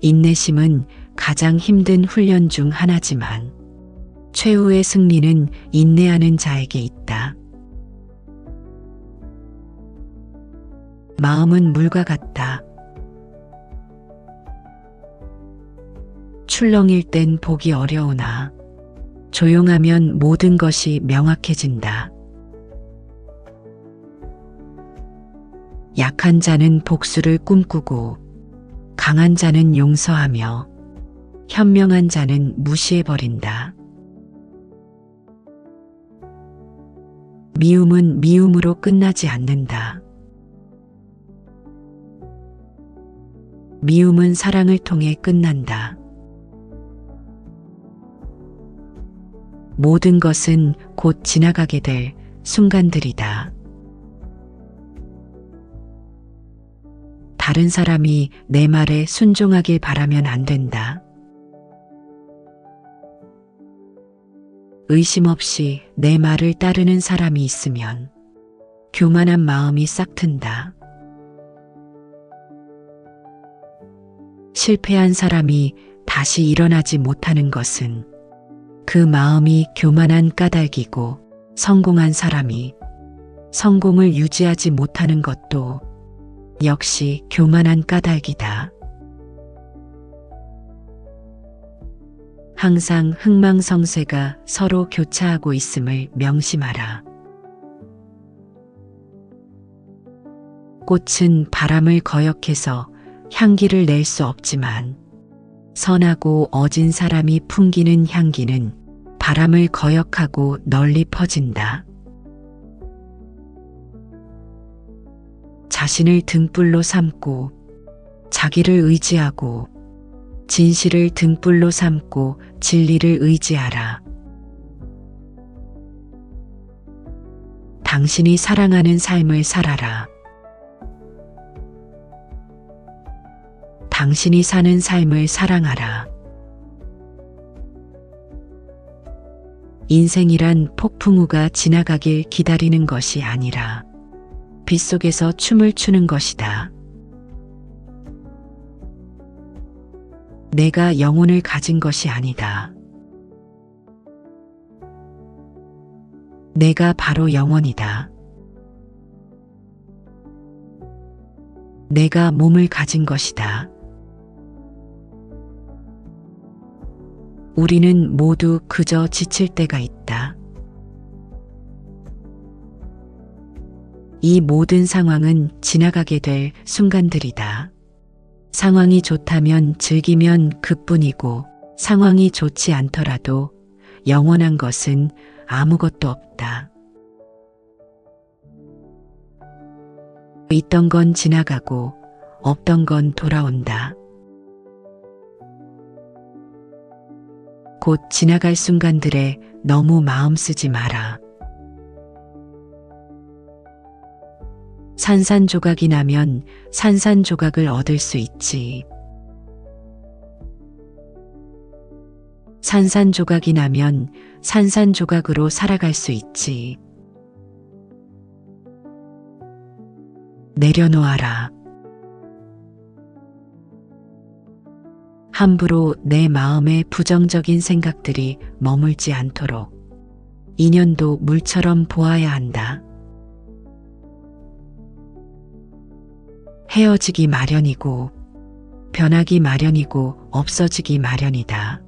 인내심은 가장 힘든 훈련 중 하나지만 최후의 승리는 인내하는 자에게 있다. 마음은 물과 같다. 출렁일 땐 보기 어려우나 조용하면 모든 것이 명확해진다. 약한 자는 복수를 꿈꾸고 강한 자는 용서하며 현명한 자는 무시해버린다. 미움은 미움으로 끝나지 않는다. 미움은 사랑을 통해 끝난다. 모든 것은 곧 지나가게 될 순간들이다. 다른 사람이 내 말에 순종하길 바라면 안 된다. 의심 없이 내 말을 따르는 사람이 있으면 교만한 마음이 싹 튼다. 실패한 사람이 다시 일어나지 못하는 것은 그 마음이 교만한 까닭이고, 성공한 사람이 성공을 유지하지 못하는 것도 역시 교만한 까닭이다. 항상 흥망성쇠가 서로 교차하고 있음을 명심하라. 꽃은 바람을 거역해서 향기를 낼 수 없지만 선하고 어진 사람이 풍기는 향기는 바람을 거역하고 널리 퍼진다. 자신을 등불로 삼고 자기를 의지하고 진실을 등불로 삼고 진리를 의지하라. 당신이 사랑하는 삶을 살아라. 당신이 사는 삶을 사랑하라. 인생이란 폭풍우가 지나가길 기다리는 것이 아니라 빗속에서 춤을 추는 것이다. 내가 영혼을 가진 것이 아니다. 내가 바로 영혼이다. 내가 몸을 가진 것이다. 우리는 모두 그저 지칠 때가 있다. 이 모든 상황은 지나가게 될 순간들이다. 상황이 좋다면 즐기면 그뿐이고 상황이 좋지 않더라도 영원한 것은 아무것도 없다. 있던 건 지나가고 없던 건 돌아온다. 곧 지나갈 순간들에 너무 마음 쓰지 마라. 산산조각이 나면 산산조각을 얻을 수 있지. 산산조각이 나면 산산조각으로 살아갈 수 있지. 내려놓아라. 함부로 내 마음에 부정적인 생각들이 머물지 않도록 인연도 물처럼 보아야 한다. 헤어지기 마련이고 변하기 마련이고 없어지기 마련이다.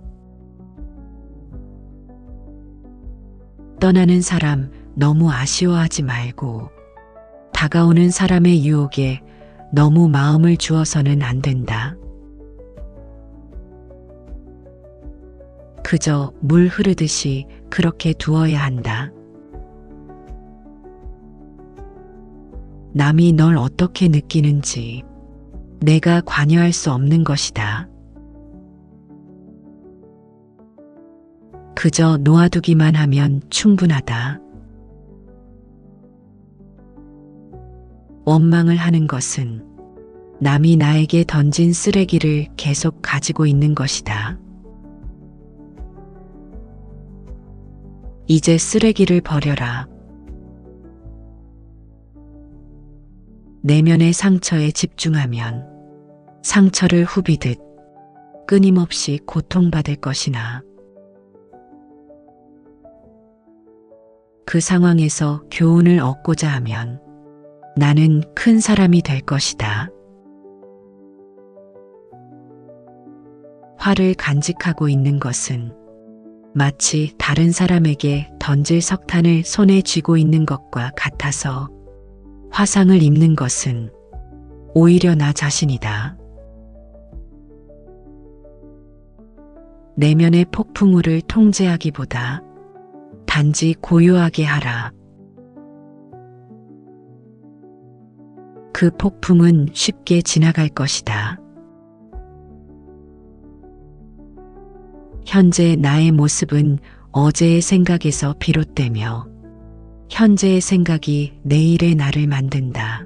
떠나는 사람 너무 아쉬워하지 말고 다가오는 사람의 유혹에 너무 마음을 주어서는 안 된다. 그저 물 흐르듯이 그렇게 두어야 한다. 남이 널 어떻게 느끼는지 내가 관여할 수 없는 것이다. 그저 놓아두기만 하면 충분하다. 원망을 하는 것은 남이 나에게 던진 쓰레기를 계속 가지고 있는 것이다. 이제 쓰레기를 버려라. 내면의 상처에 집중하면 상처를 후비듯 끊임없이 고통받을 것이나 그 상황에서 교훈을 얻고자 하면 나는 큰 사람이 될 것이다. 화를 간직하고 있는 것은 마치 다른 사람에게 던질 석탄을 손에 쥐고 있는 것과 같아서 화상을 입는 것은 오히려 나 자신이다. 내면의 폭풍우를 통제하기보다 단지 고요하게 하라. 그 폭풍은 쉽게 지나갈 것이다. 현재 나의 모습은 어제의 생각에서 비롯되며 현재의 생각이 내일의 나를 만든다.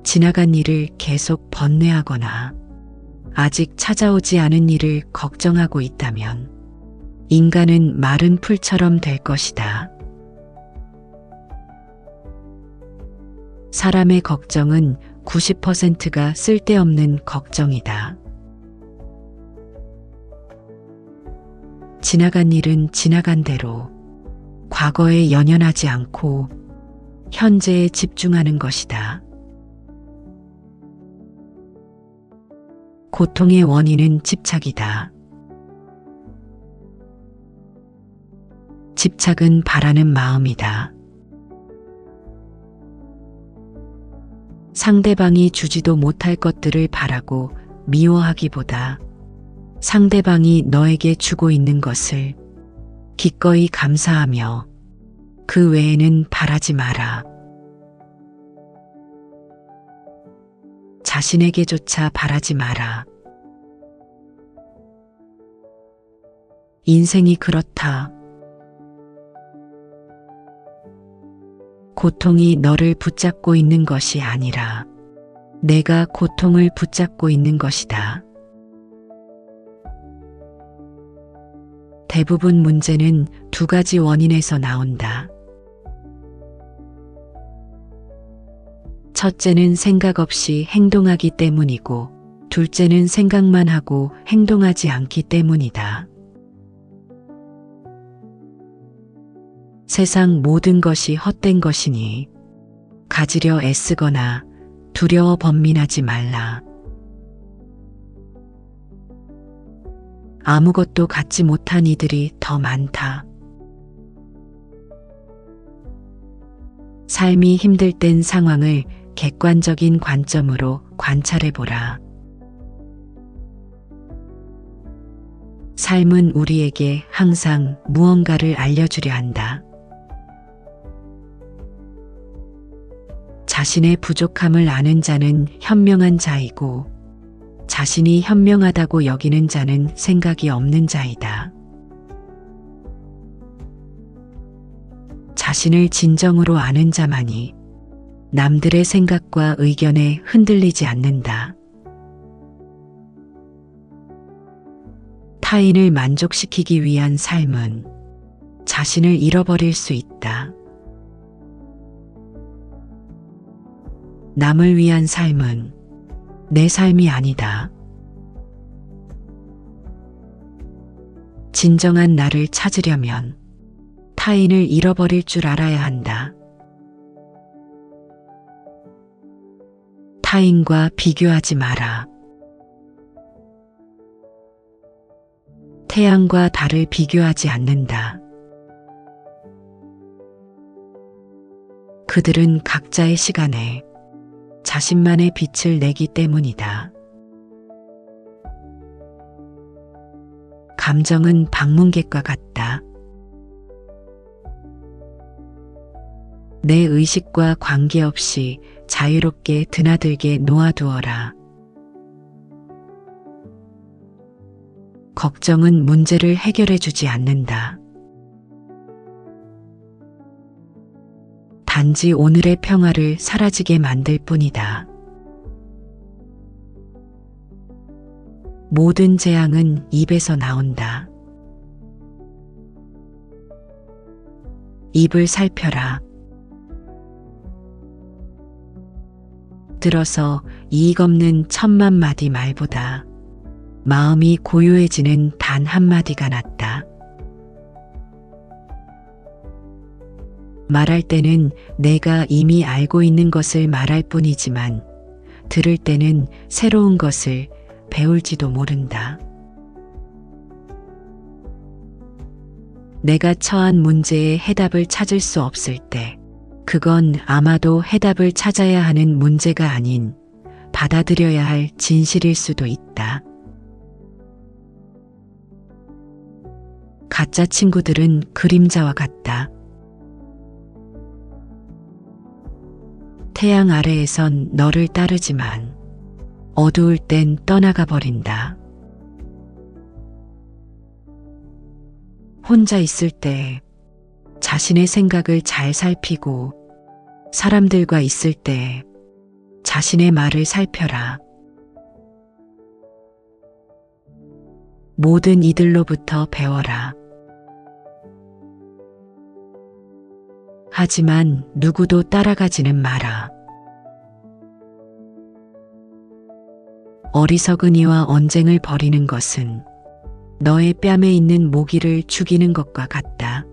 지나간 일을 계속 번뇌하거나 아직 찾아오지 않은 일을 걱정하고 있다면 인간은 마른 풀처럼 될 것이다. 사람의 걱정은 90%가 쓸데없는 걱정이다. 지나간 일은 지나간 대로 과거에 연연하지 않고 현재에 집중하는 것이다. 고통의 원인은 집착이다. 집착은 바라는 마음이다. 상대방이 주지도 못할 것들을 바라고 미워하기보다 상대방이 너에게 주고 있는 것을 기꺼이 감사하며 그 외에는 바라지 마라. 자신에게조차 바라지 마라. 인생이 그렇다. 고통이 너를 붙잡고 있는 것이 아니라 내가 고통을 붙잡고 있는 것이다. 대부분 문제는 두 가지 원인에서 나온다. 첫째는 생각 없이 행동하기 때문이고, 둘째는 생각만 하고 행동하지 않기 때문이다. 세상 모든 것이 헛된 것이니 가지려 애쓰거나 두려워 번민하지 말라. 아무것도 갖지 못한 이들이 더 많다. 삶이 힘들 땐 상황을 객관적인 관점으로 관찰해보라. 삶은 우리에게 항상 무언가를 알려주려 한다. 자신의 부족함을 아는 자는 현명한 자이고, 자신이 현명하다고 여기는 자는 생각이 없는 자이다. 자신을 진정으로 아는 자만이 남들의 생각과 의견에 흔들리지 않는다. 타인을 만족시키기 위한 삶은 자신을 잃어버릴 수 있다. 남을 위한 삶은 내 삶이 아니다. 진정한 나를 찾으려면 타인을 잃어버릴 줄 알아야 한다. 타인과 비교하지 마라. 태양과 달을 비교하지 않는다. 그들은 각자의 시간에 자신만의 빛을 내기 때문이다. 감정은 방문객과 같다. 내 의식과 관계없이 자유롭게 드나들게 놓아두어라. 걱정은 문제를 해결해 주지 않는다. 단지 오늘의 평화를 사라지게 만들 뿐이다. 모든 재앙은 입에서 나온다. 입을 살펴라. 들어서 이익 없는 천만 마디 말보다 마음이 고요해지는 단 한마디가 낫다. 말할 때는 내가 이미 알고 있는 것을 말할 뿐이지만 들을 때는 새로운 것을 배울지도 모른다. 내가 처한 문제에 해답을 찾을 수 없을 때 그건 아마도 해답을 찾아야 하는 문제가 아닌 받아들여야 할 진실일 수도 있다. 가짜 친구들은 그림자와 같다. 태양 아래에선 너를 따르지만 어두울 땐 떠나가 버린다. 혼자 있을 때 자신의 생각을 잘 살피고 사람들과 있을 때 자신의 말을 살펴라. 모든 이들로부터 배워라. 하지만 누구도 따라가지는 마라. 어리석은 이와 언쟁을 벌이는 것은 너의 뺨에 있는 모기를 죽이는 것과 같다.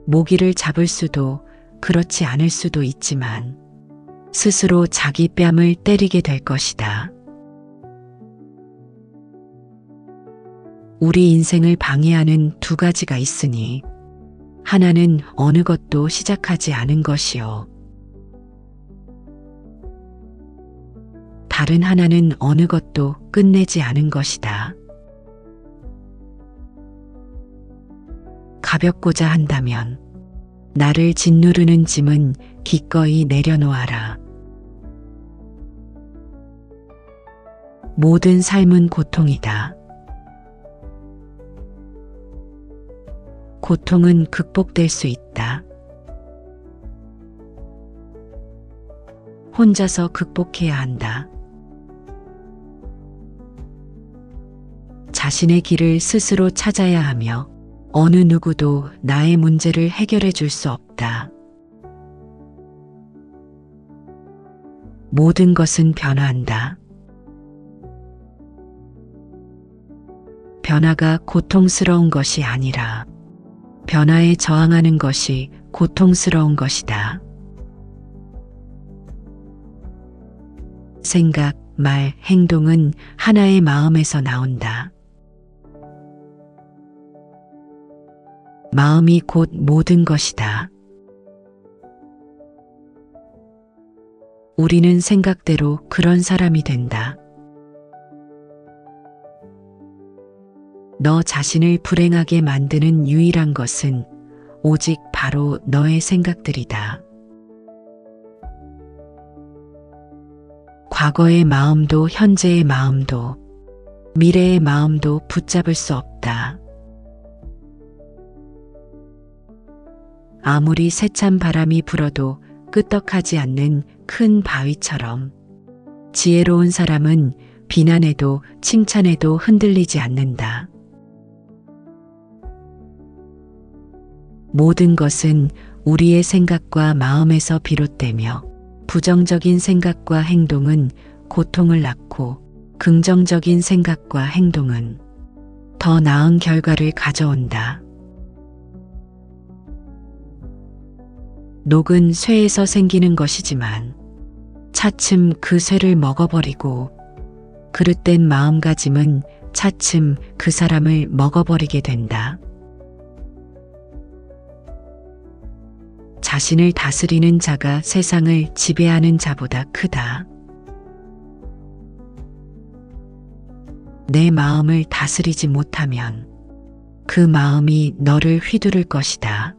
모기를 잡을 수도 그렇지 않을 수도 있지만 스스로 자기 뺨을 때리게 될 것이다. 우리 인생을 방해하는 두 가지가 있으니 하나는 어느 것도 시작하지 않은 것이요. 다른 하나는 어느 것도 끝내지 않은 것이다. 가볍고자 한다면 나를 짓누르는 짐은 기꺼이 내려놓아라. 모든 삶은 고통이다. 고통은 극복될 수 있다. 혼자서 극복해야 한다. 자신의 길을 스스로 찾아야 하며 어느 누구도 나의 문제를 해결해 줄 수 없다. 모든 것은 변화한다. 변화가 고통스러운 것이 아니라 변화에 저항하는 것이 고통스러운 것이다. 생각, 말, 행동은 하나의 마음에서 나온다. 마음이 곧 모든 것이다. 우리는 생각대로 그런 사람이 된다. 너 자신을 불행하게 만드는 유일한 것은 오직 바로 너의 생각들이다. 과거의 마음도 현재의 마음도 미래의 마음도 붙잡을 수 없다. 아무리 세찬 바람이 불어도 끄떡하지 않는 큰 바위처럼 지혜로운 사람은 비난에도 칭찬에도 흔들리지 않는다. 모든 것은 우리의 생각과 마음에서 비롯되며 부정적인 생각과 행동은 고통을 낳고 긍정적인 생각과 행동은 더 나은 결과를 가져온다. 녹은 쇠에서 생기는 것이지만 차츰 그 쇠를 먹어버리고 그릇된 마음가짐은 차츰 그 사람을 먹어버리게 된다. 자신을 다스리는 자가 세상을 지배하는 자보다 크다. 내 마음을 다스리지 못하면 그 마음이 너를 휘두를 것이다.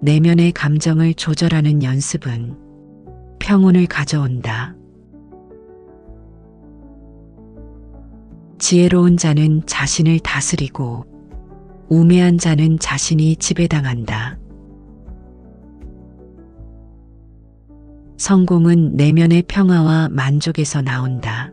내면의 감정을 조절하는 연습은 평온을 가져온다. 지혜로운 자는 자신을 다스리고 우매한 자는 자신이 지배당한다. 성공은 내면의 평화와 만족에서 나온다.